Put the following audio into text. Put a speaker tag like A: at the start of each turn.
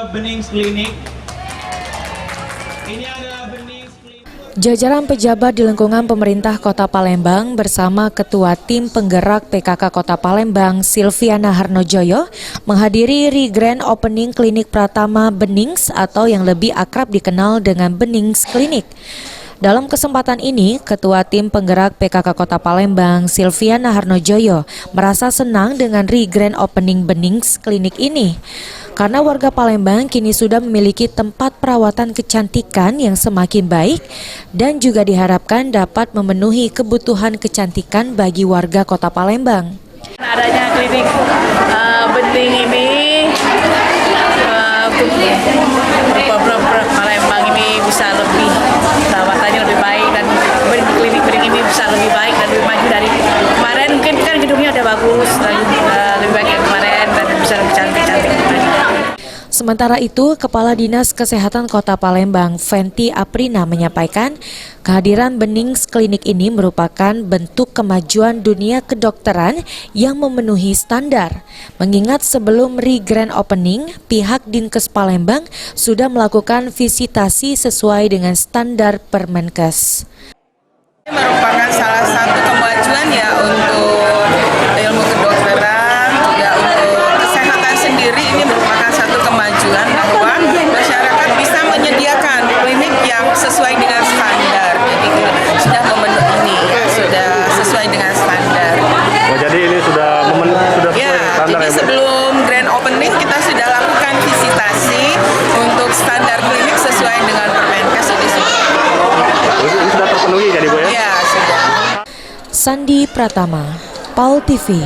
A: Benings Klinik. Ini adalah Benings Klinik.
B: Jajaran pejabat di lingkungan pemerintah Kota Palembang bersama Ketua Tim Penggerak PKK Kota Palembang Silviana Harnojoyo menghadiri re-grand opening klinik Pratama Benings atau yang lebih akrab dikenal dengan Benings Klinik. Dalam kesempatan ini, Ketua Tim Penggerak PKK Kota Palembang Silviana Harnojoyo merasa senang dengan re-grand opening Benings Klinik ini. Karena warga Palembang kini sudah memiliki tempat perawatan kecantikan yang semakin baik dan juga diharapkan dapat memenuhi kebutuhan kecantikan bagi warga Kota Palembang.
C: Adanya klinik Bening ini, Palembang ini bisa lebih perawatannya lebih baik dan klinik Bening ini bisa lebih baik dan lebih maju dari kemarin. Mungkin kan gedungnya udah bagus dan lebih baik yang kemarin dan bisa lebih cantik-cantik.
B: Sementara itu, Kepala Dinas Kesehatan Kota Palembang, Fenty Aprina menyampaikan, kehadiran Benings Klinik ini merupakan bentuk kemajuan dunia kedokteran yang memenuhi standar. Mengingat sebelum re-grand opening, pihak Dinkes Palembang sudah melakukan visitasi sesuai dengan standar Permenkes.
D: Ini merupakan salah satu kemajuan ya untuk ilmu kedokteran, juga untuk kesehatan sendiri. Ini merupakan satu kemajuan bahwa masyarakat bisa menyediakan klinik yang sesuai dengan standar. Jadi sudah memenuhi, sudah sesuai dengan standar.
E: Oh, jadi ini sudah sesuai
D: Ya,
E: standar
D: jadi
E: ya, Bu?
D: sebelum grand opening kita sudah lakukan visitasi untuk standar klinik sesuai dengan Permenkes ini sudah.
E: Ini sudah terpenuhi jadi Bu ya?
D: Ya, sudah.
B: Sandi Pratama, PAL TV.